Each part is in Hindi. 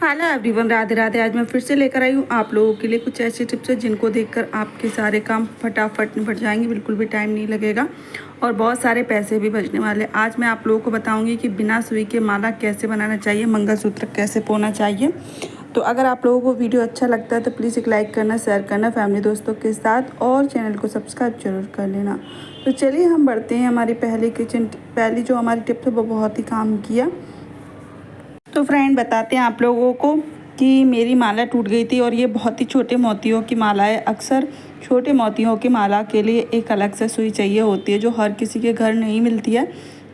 Hello everyone, Radhe Radhe. आज मैं फिर से लेकर आई हूँ आप लोगों के लिए कुछ ऐसी टिप्स हैं जिनको देखकर आपके सारे काम फटाफट निपट जाएंगे, बिल्कुल भी टाइम नहीं लगेगा और बहुत सारे पैसे भी बचने वाले। आज मैं आप लोगों को बताऊंगी कि बिना सुई के माला कैसे बनाना चाहिए, मंगलसूत्र कैसे पहनना चाहिए। तो अगर आप लोगों को वीडियो अच्छा लगता है तो प्लीज़ एक लाइक करना, शेयर करना फैमिली दोस्तों के साथ और चैनल को सब्सक्राइब जरूर कर लेना। तो चलिए हम बढ़ते हैं। हमारी पहली जो हमारी टिप है वो बहुत ही काम किया। तो फ्रेंड बताते हैं आप लोगों को कि मेरी माला टूट गई थी और ये बहुत ही छोटे मोतियों की माला है। अक्सर छोटे मोतियों की माला के लिए एक अलग से सुई चाहिए होती है जो हर किसी के घर नहीं मिलती है,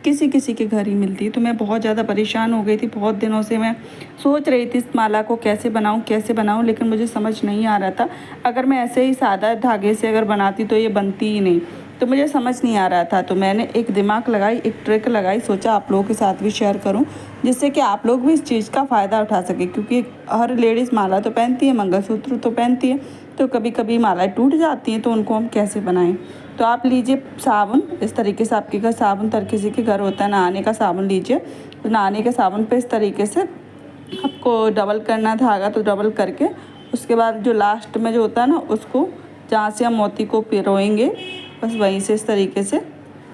किसी किसी के घर ही मिलती है। तो मैं बहुत ज़्यादा परेशान हो गई थी। बहुत दिनों से मैं सोच रही थी इस माला को कैसे बनाऊँ, लेकिन मुझे समझ नहीं आ रहा था। अगर मैं ऐसे ही सादा धागे से अगर बनाती तो ये बनती ही नहीं, तो मुझे समझ नहीं आ रहा था। तो मैंने एक दिमाग लगाई, एक ट्रिक लगाई, सोचा आप लोगों के साथ भी शेयर करूं जिससे कि आप लोग भी इस चीज़ का फ़ायदा उठा सके। क्योंकि हर लेडीज़ माला तो पहनती है, मंगलसूत्र तो पहनती है, तो कभी कभी मालाएं टूट जाती हैं, तो उनको हम कैसे बनाएं। तो आप लीजिए साबुन। इस तरीके से आपके घर साबुन हर किसी के घर होता है, नहाने का साबुन लीजिए। तो नहाने के साबुन पे इस तरीके से आपको डबल करना धागा, तो डबल करके उसके बाद जो लास्ट में जो होता है ना, उसको जहाँ से हम मोती को पिरोएंगे बस वहीं से इस तरीके से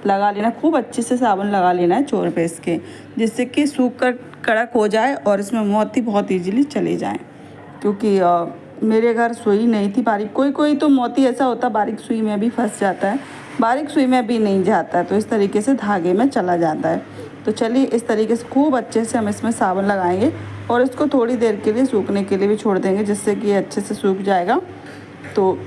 लगा लेना। खूब अच्छे से साबुन लगा लेना है चोर पे इसके, जिससे कि सूख कर कड़क हो जाए और इसमें मोती बहुत इजीली चले जाएं। क्योंकि मेरे घर सुई नहीं थी बारीक, कोई कोई तो मोती ऐसा होता है बारीक सुई में भी फंस जाता है, बारीक सुई में भी नहीं जाता है, तो इस तरीके से धागे में चला जाता है। तो चलिए इस तरीके से खूब अच्छे से हम इसमें साबुन लगाएंगे और इसको थोड़ी देर के लिए सूखने के लिए भी छोड़ देंगे, जिससे कि ये अच्छे से सूख जाएगा। तो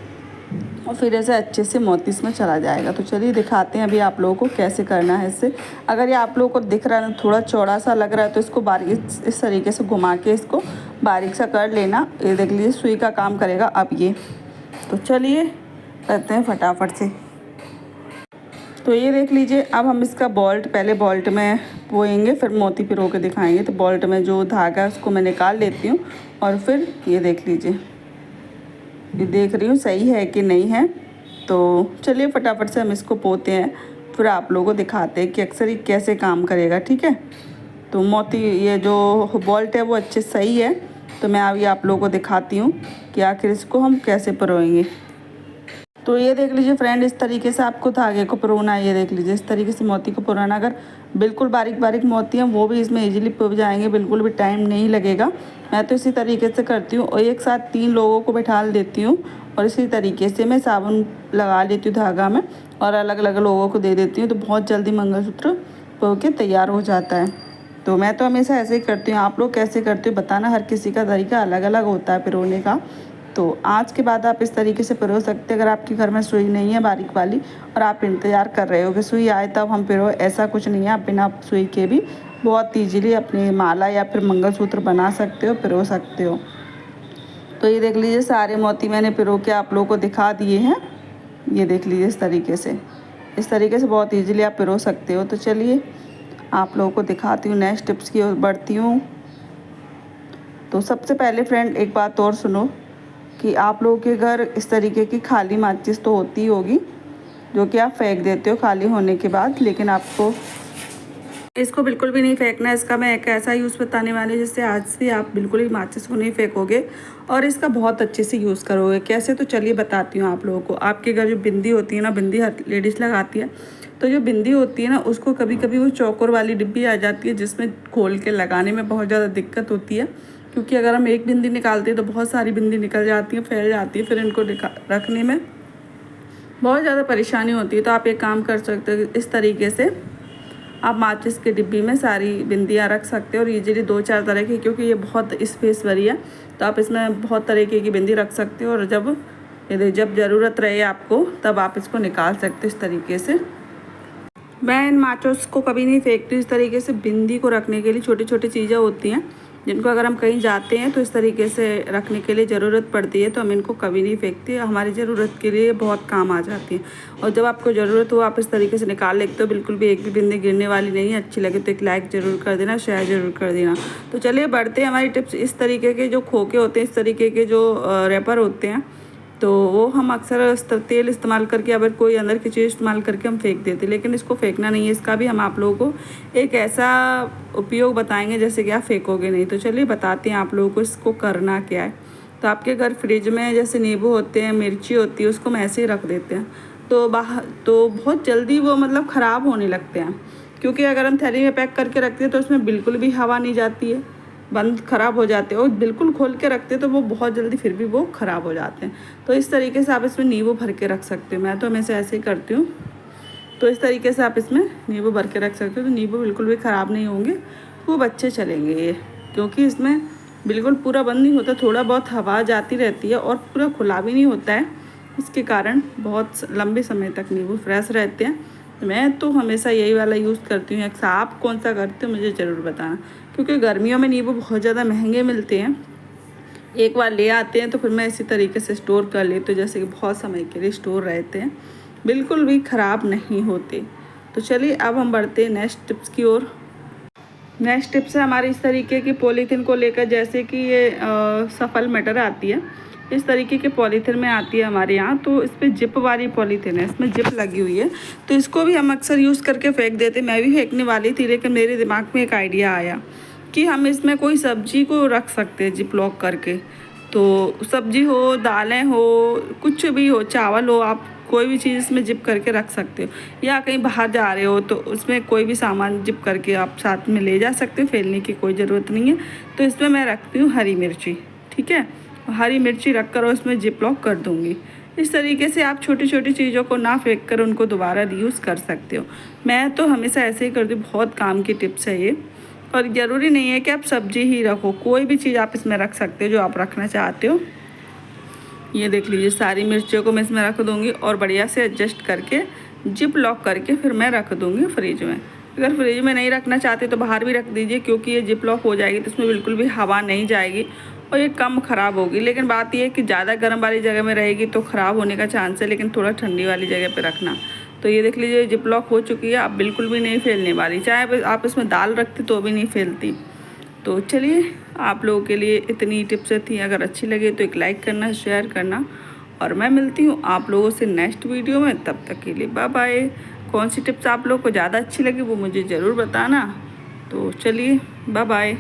और फिर ऐसे अच्छे से मोती इसमें चला जाएगा। तो चलिए दिखाते हैं अभी आप लोगों को कैसे करना है इससे। अगर ये आप लोगों को दिख रहा है ना थोड़ा चौड़ा सा लग रहा है, तो इसको बारीक इस तरीके से घुमा के इसको बारीक सा कर लेना। ये देख लीजिए सुई का काम करेगा अब ये। तो चलिए करते हैं फटाफट से। तो ये देख लीजिए, अब हम इसका बॉल्ट पहले बॉल्ट में बोएंगे, फिर मोती पिरो के दिखाएंगे। तो बॉल्ट में जो धागा है उसको मैं निकाल लेती हूँ और फिर ये देख लीजिए, ये देख रही हूँ सही है कि नहीं है। तो चलिए फटाफट से हम इसको पोते हैं, फिर आप लोगों को दिखाते हैं कि अक्सर ये कैसे काम करेगा। ठीक है, तो मोती ये जो बॉल्ट है वो अच्छे सही है। तो मैं अभी आप लोगों को दिखाती हूँ कि आखिर इसको हम कैसे पिरोएंगे। तो ये देख लीजिए फ्रेंड, इस तरीके से आपको धागे को पिरोना है। ये देख लीजिए इस तरीके से मोती को पिरोना। अगर बिल्कुल बारीक बारीक मोती हैं वो भी इसमें इजीली पिप जाएंगे, बिल्कुल भी टाइम नहीं लगेगा। मैं तो इसी तरीके से करती हूँ और एक साथ 3 लोगों को बैठा देती हूँ और इसी तरीके से मैं साबुन लगा लेती हूँ धागा में और अलग अलग लोगों को दे देती हूँ। तो बहुत जल्दी मंगलसूत्र पिरो के तैयार हो जाता है। तो मैं तो हमेशा ऐसे ही करती हूँ। आप लोग कैसे करते हो बताना, हर किसी का तरीका अलग अलग होता है पिरोने का। तो आज के बाद आप इस तरीके से पिरो सकते हैं। अगर आपके घर में सुई नहीं है बारीक वाली और आप इंतज़ार कर रहे हो कि सुई आए तब हम पिरो, ऐसा कुछ नहीं है। आप बिना सुई के भी बहुत ईजीली अपनी माला या फिर मंगलसूत्र बना सकते हो, पिरो सकते हो। तो ये देख लीजिए सारे मोती मैंने पिरो के आप लोगों को दिखा दिए हैं। ये देख लीजिए इस तरीके से बहुत ईजीली आप पिरो सकते हो। तो चलिए आप लोगों को दिखाती हूँ, नेक्स्ट टिप्स की ओर बढ़ती हूँ। तो सबसे पहले फ्रेंड एक बात और सुनो कि आप लोगों के घर इस तरीके की खाली माचिस तो होती होगी जो कि आप फेंक देते हो खाली होने के बाद, लेकिन आपको इसको बिल्कुल भी नहीं फेंकना है। इसका मैं एक ऐसा यूज़ बताने वाली हूँ जिससे आज से आप बिल्कुल ही माचिस को नहीं फेंकोगे और इसका बहुत अच्छे से यूज़ करोगे। कैसे, तो चलिए बताती हूँ आप लोगों को। आपके घर जो बिंदी होती है ना, बिंदी हर लेडीज़ लगाती है, तो जो बिंदी होती है ना उसको कभी कभी वो चौकोर वाली डिब्बी आ जाती है जिसमें खोल के लगाने में बहुत ज़्यादा दिक्कत होती है। क्योंकि अगर हम एक बिंदी निकालते हैं तो बहुत सारी बिंदी निकल जाती है, फैल जाती है, फिर इनको रखने में बहुत ज़्यादा परेशानी होती है। तो आप एक काम कर सकते हो, इस तरीके से आप माचिस की डिब्बी में सारी बिंदियाँ रख सकते हो और ईजिली 2-4 तरह की, क्योंकि ये बहुत स्पेस भरी है तो आप इसमें बहुत तरीके की बिंदी रख सकते हो। और जब ज़रूरत रहे आपको तब आप इसको निकाल सकते हो इस तरीके से। मैं इन माचिस को कभी नहीं फेंकती। इस तरीके से बिंदी को रखने के लिए छोटी छोटी चीज़ें होती हैं जिनको अगर हम कहीं जाते हैं तो इस तरीके से रखने के लिए ज़रूरत पड़ती है, तो हम इनको कभी नहीं फेंकते। हमारी ज़रूरत के लिए बहुत काम आ जाती है और जब आपको ज़रूरत हो आप इस तरीके से निकाल लेते हो। बिल्कुल भी एक भी बिंदी गिरने वाली नहीं है। अच्छी लगे तो एक लाइक ज़रूर कर देना, शेयर ज़रूर कर देना। तो चलिए बढ़ते हैं हमारी टिप्स। इस तरीके के जो खोखे होते हैं, इस तरीके के जो रैपर होते हैं, तो वो हम अक्सर तेल इस्तेमाल करके या फिर कोई अंदर की चीज़ इस्तेमाल करके हम फेंक देते, लेकिन इसको फेंकना नहीं है। इसका भी हम आप लोगों को एक ऐसा उपयोग बताएंगे जैसे कि आप फेंकोगे नहीं। तो चलिए बताते हैं आप लोगों को इसको करना क्या है। तो आपके घर फ्रिज में जैसे नींबू होते हैं, मिर्ची होती है, उसको हम ऐसे ही रख देते हैं तो बहुत जल्दी वो मतलब ख़राब होने लगते हैं, क्योंकि अगर हम थैली में पैक करके रखते हैं तो उसमें बिल्कुल भी हवा नहीं जाती है, बंद ख़राब हो जाते हैं। और बिल्कुल खोल के रखते तो वो बहुत जल्दी फिर भी वो ख़राब हो जाते हैं। तो इस तरीके से आप इसमें नींबू भर के रख सकते हो। मैं तो हमेशा ऐसे ही करती हूँ। तो इस तरीके से आप इसमें नींबू भर के रख सकते हो, तो नींबू बिल्कुल भी ख़राब नहीं होंगे, खूब अच्छे चलेंगे ये, क्योंकि इसमें बिल्कुल पूरा बंद नहीं होता, थोड़ा बहुत हवा जाती रहती है और पूरा खुला भी नहीं होता है। इसके कारण बहुत लंबे समय तक नींबू फ्रेश रहते हैं। मैं तो हमेशा यही वाला यूज़ करती हूँ। अक्सर आप कौन सा करते हो मुझे ज़रूर बताना, क्योंकि गर्मियों में नींबू बहुत ज़्यादा महंगे मिलते हैं। एक बार ले आते हैं तो फिर मैं इसी तरीके से स्टोर कर लेती हूँ, जैसे कि बहुत समय के लिए स्टोर रहते हैं, बिल्कुल भी ख़राब नहीं होते। तो चलिए अब हम बढ़ते हैं नेक्स्ट टिप्स की ओर। नेक्स्ट टिप्स है हमारी इस तरीके की पॉलीथीन को लेकर, जैसे कि ये सफल मटर आती है, इस तरीके के पॉलीथीन में आती है हमारे यहाँ। तो इस पर जिप वाली पॉलीथीन है, इसमें जिप लगी हुई है, तो इसको भी हम अक्सर यूज़ करके फेंक देते। मैं भी फेंकने वाली थी, लेकिन मेरे दिमाग में एक आइडिया आया कि हम इसमें कोई सब्जी को रख सकते हैं जिप लॉक करके। तो सब्जी हो, दालें हो, कुछ भी हो, चावल हो, आप कोई भी चीज़ इसमें जिप करके रख सकते हो। या कहीं बाहर जा रहे हो तो उसमें कोई भी सामान जिप करके आप साथ में ले जा सकते हो, फैलने की कोई ज़रूरत नहीं है। तो इसमें मैं रखती हूँ हरी मिर्ची, ठीक है, हरी मिर्ची रख कर और उसमें जिप लॉक कर दूँगी। इस तरीके से आप छोटी छोटी चीज़ों को ना फेंक कर उनको दोबारा रीयूज़ कर सकते हो। मैं तो हमेशा ऐसे ही करती हूँ, बहुत काम की टिप्स है ये। और ज़रूरी नहीं है कि आप सब्जी ही रखो, कोई भी चीज़ आप इसमें रख सकते हो जो आप रखना चाहते हो। ये देख लीजिए, सारी मिर्चियों को मैं इसमें रख दूँगी और बढ़िया से एडजस्ट करके जिप लॉक करके फिर मैं रख दूँगी फ्रिज में। अगर फ्रिज में नहीं रखना चाहते तो बाहर भी रख दीजिए, क्योंकि ये जिप लॉक हो जाएगी तो इसमें बिल्कुल भी हवा नहीं जाएगी और ये कम ख़राब होगी। लेकिन बात ये है कि ज़्यादा गर्म वाली जगह में रहेगी तो ख़राब होने का चांस है, लेकिन थोड़ा ठंडी वाली जगह पर रखना। तो ये देख लीजिए, जिप लॉक हो चुकी है, अब बिल्कुल भी नहीं फैलने वाली, चाहे आप इसमें दाल रखते तो भी नहीं फैलती। तो चलिए, आप लोगों के लिए इतनी टिप्स थी। अगर अच्छी लगे तो एक लाइक करना, शेयर करना, और मैं मिलती हूँ आप लोगों से नेक्स्ट वीडियो में। तब तक के लिए बाय बाय। कौन सी टिप्स आप लोगों को ज़्यादा अच्छी लगी वो मुझे ज़रूर बताना। तो चलिए, बाय बाय।